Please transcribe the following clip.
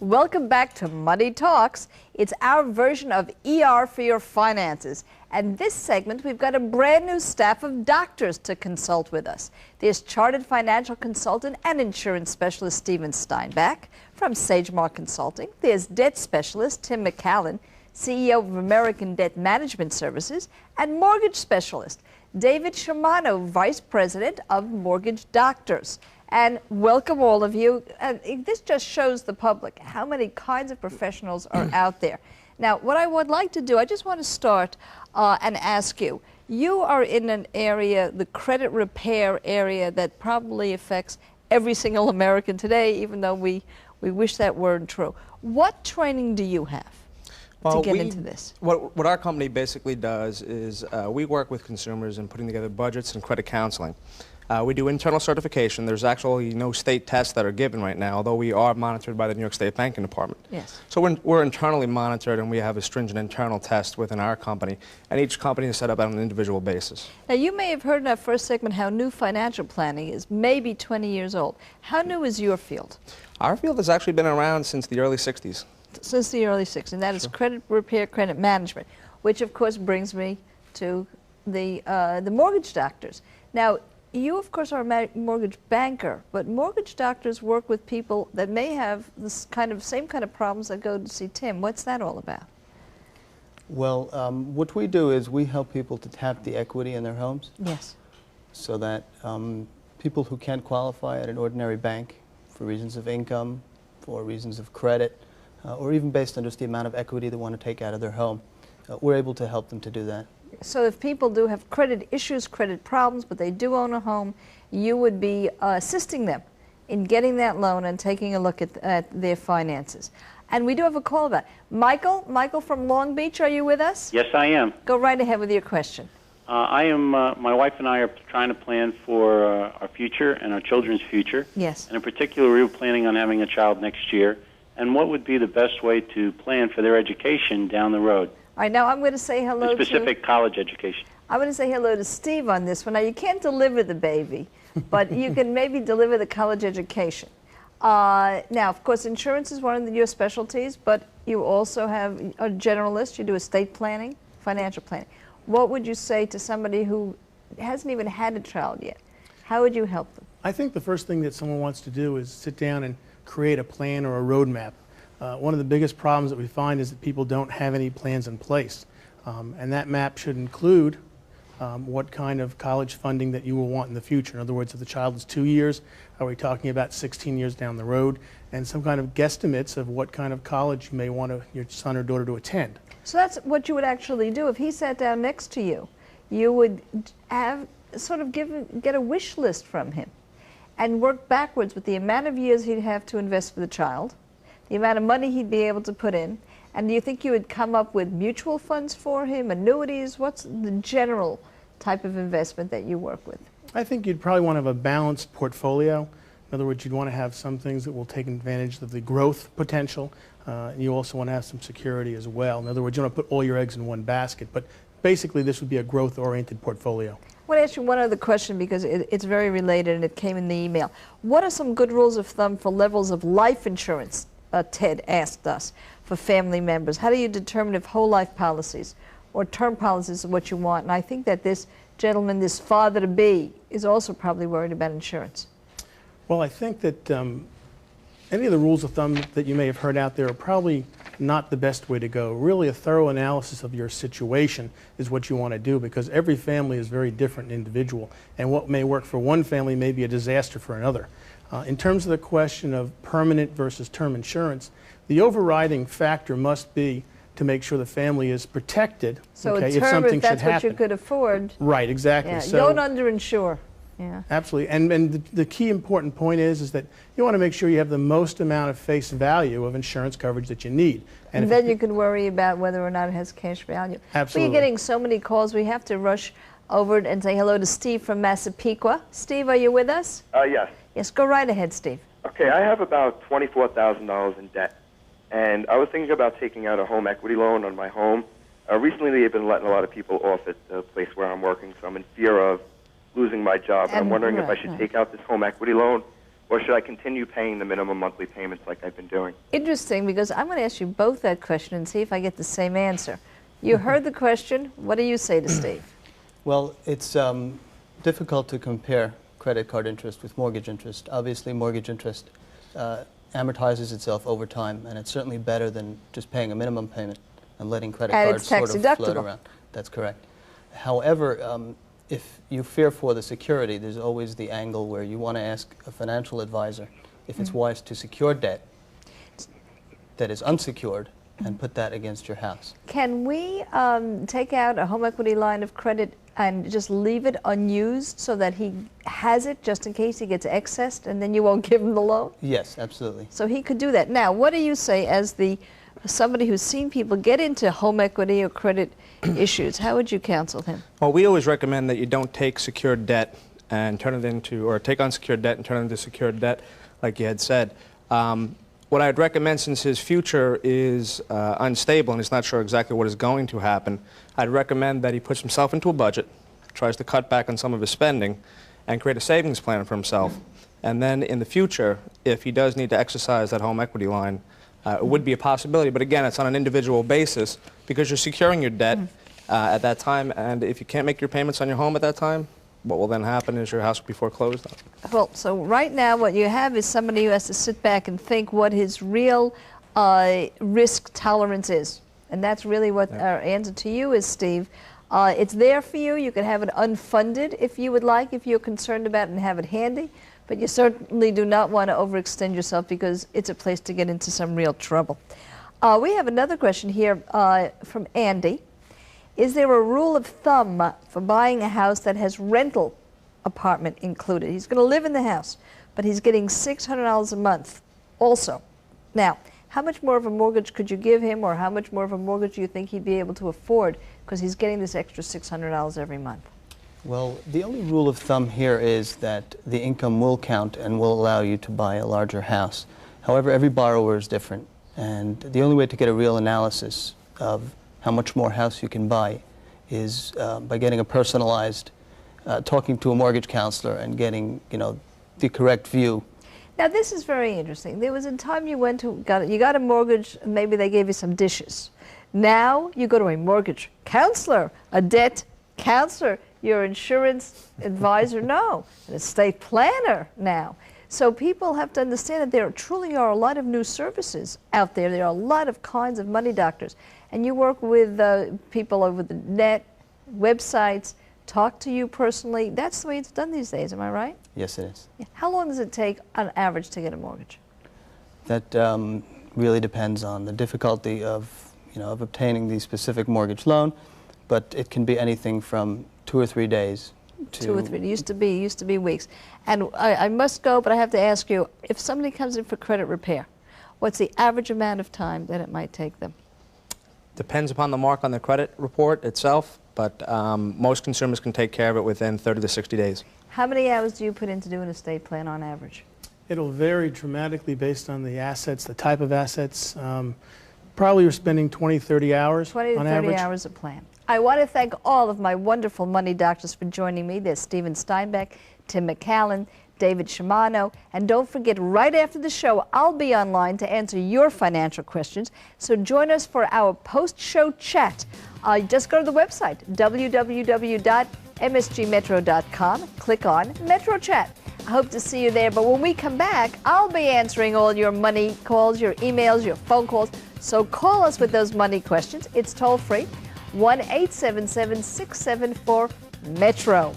Welcome back to Money Talks. It's our version of ER for your finances. And this segment, we've got a brand new staff of doctors to consult with us. There's chartered financial consultant and insurance specialist Steven Steinbach from Sagemark Consulting. There's debt specialist Tim McCallan, CEO of American Debt Management Services, and mortgage specialist David Shermano, Vice President of Mortgage Doctors. And welcome all of you. This just shows the public how many kinds of professionals are out there. Now, what I would like to do, I just want to start and ask you, you are in an area, the credit repair area, that probably affects every single American today, even though we wish that weren't true. What training do you have to get into this? What our company basically does is we work with consumers in putting together budgets and credit counseling. We do internal certification. There's actually no state tests that are given right now, although we are monitored by the New York State Banking Department. Yes. So we're internally monitored, and we have a stringent internal test within our company, and each company is set up on an individual basis. Now, you may have heard in our first segment how new financial planning is maybe 20 years old. How new is your field? Our field has actually been around since the early 60s. Since the early 60s, and that is credit repair, credit management, which of course brings me to the mortgage doctors. Now, you, of course, are a mortgage banker, but mortgage doctors work with people that may have this same kind of problems that go to see Tim. What's that all about? Well, what we do is we help people to tap the equity in their homes. Yes. So that people who can't qualify at an ordinary bank for reasons of income, for reasons of credit, or even based on just the amount of equity they want to take out of their home, we're able to help them to do that. So if people do have credit issues, credit problems, but they do own a home, you would be assisting them in getting that loan and taking a look at their finances. And we do have a call about it. Michael from Long Beach, are you with us? Yes, I am. Go right ahead with your question. My wife and I are trying to plan for our future and our children's future. Yes. And in particular, we were planning on having a child next year. And what would be the best way to plan for their education down the road? All right, now I'm going to say hello to specific college education. I'm going to say hello to Steve on this one. Now, you can't deliver the baby, but you can maybe deliver the college education. Now, of course, insurance is one of your specialties, but you also have a generalist. You do estate planning, financial planning. What would you say to somebody who hasn't even had a child yet? How would you help them? I think the first thing that someone wants to do is sit down and create a plan or a roadmap. One of the biggest problems that we find is that people don't have any plans in place. And that map should include what kind of college funding that you will want in the future. In other words, if the child is 2 years, are we talking about 16 years down the road? And some kind of guesstimates of what kind of college you may want your son or daughter to attend. So that's what you would actually do. If he sat down next to you, you would have get a wish list from him and work backwards with the amount of years he'd have to invest for the child, the amount of money he'd be able to put in. And do you think you would come up with mutual funds for him, annuities? What's the general type of investment that you work with? I think you'd probably want to have a balanced portfolio. In other words, you'd want to have some things that will take advantage of the growth potential. And you also want to have some security as well. In other words, you don't want to put all your eggs in one basket. But basically, this would be a growth-oriented portfolio. I want to ask you one other question because it's very related and it came in the email. What are some good rules of thumb for levels of life insurance? Ted asked us, for family members. How do you determine if whole life policies or term policies are what you want? And I think that this gentleman, this father-to-be, is also probably worried about insurance. Well, I think that any of the rules of thumb that you may have heard out there are probably not the best way to go. Really, a thorough analysis of your situation is what you want to do, because every family is very different and individual, and what may work for one family may be a disaster for another. In terms of the question of permanent versus term insurance, the overriding factor must be to make sure the family is protected. So okay, a term, if something if that's should happen. what you could afford. Right, exactly. Yeah, so, don't underinsure. Yeah. Absolutely. And the key important point is that you want to make sure you have the most amount of face value of insurance coverage that you need. And then you can worry about whether or not it has cash value. Absolutely. We're getting so many calls, we have to rush over and say hello to Steve from Massapequa. Steve, are you with us? Yes. Yes, go right ahead, Steve. Okay, I have about $24,000 in debt, and I was thinking about taking out a home equity loan on my home. Recently, they've been letting a lot of people off at the place where I'm working, so I'm in fear of losing my job. And I'm wondering if I should take out this home equity loan or should I continue paying the minimum monthly payments like I've been doing? Interesting, because I'm going to ask you both that question and see if I get the same answer. You heard the question. What do you say to Steve? Well, it's difficult to compare credit card interest with mortgage interest. Obviously, mortgage interest amortizes itself over time, and it's certainly better than just paying a minimum payment and letting credit cards sort of float around. That's correct. However, if you fear for the security, there's always the angle where you want to ask a financial advisor if it's wise to secure debt that is unsecured and put that against your house. Can we take out a home equity line of credit and just leave it unused so that he has it just in case he gets excessed and then you won't give him the loan? Yes, absolutely. So he could do that. Now, what do you say as somebody who's seen people get into home equity or credit issues? How would you counsel him? Well, we always recommend that you don't take secured debt and turn it into, or take unsecured debt and turn it into secured debt, like you had said. What I'd recommend, since his future is unstable and he's not sure exactly what is going to happen, I'd recommend that he puts himself into a budget, tries to cut back on some of his spending, and create a savings plan for himself. And then in the future, if he does need to exercise that home equity line, it would be a possibility, but again, it's on an individual basis because you're securing your debt at that time, and if you can't make your payments on your home at that time, what will then happen is your house will be foreclosed on. Well, so right now what you have is somebody who has to sit back and think what his real risk tolerance is. And that's really what our answer to you is, Steve. It's there for you. You can have it unfunded if you would like, if you're concerned about it, and have it handy. But you certainly do not want to overextend yourself because it's a place to get into some real trouble. We have another question here from Andy. Is there a rule of thumb for buying a house that has rental apartment included? He's going to live in the house, but he's getting $600 a month also. Now, how much more of a mortgage could you give him, or how much more of a mortgage do you think he'd be able to afford because he's getting this extra $600 every month? Well, the only rule of thumb here is that the income will count and will allow you to buy a larger house. However, every borrower is different, and the only way to get a real analysis of how much more house you can buy is by getting a personalized, talking to a mortgage counselor and getting, the correct view. Now, this is very interesting. There was a time you went to, you got a mortgage, and maybe they gave you some dishes. Now you go to a mortgage counselor, a debt counselor, your insurance advisor, no, an estate planner now. So people have to understand that there truly are a lot of new services out there. There are a lot of kinds of money doctors. And you work with people over the net, websites, talk to you personally. That's the way it's done these days, am I right? Yes, it is. Yeah. How long does it take on average to get a mortgage? That really depends on the difficulty of obtaining the specific mortgage loan, but it can be anything from 2 or 3 days to... 2 or 3. It used to be weeks. And I must go, but I have to ask you, if somebody comes in for credit repair, what's the average amount of time that it might take them? Depends upon the mark on the credit report itself, but most consumers can take care of it within 30 to 60 days. How many hours do you put in to do an estate plan on average? It'll vary dramatically based on the assets, the type of assets. Probably you're spending 20, 30 hours 20 to on 30 average. hours a plan. I want to thank all of my wonderful money doctors for joining me. There's Stephen Steinbeck, Tim McCallan, David Shimano, and don't forget, right after the show, I'll be online to answer your financial questions. So join us for our post-show chat. Just go to the website, www.msgmetro.com. Click on Metro Chat. I hope to see you there. But when we come back, I'll be answering all your money calls, your emails, your phone calls. So call us with those money questions. It's toll-free, 1-877-674-METRO.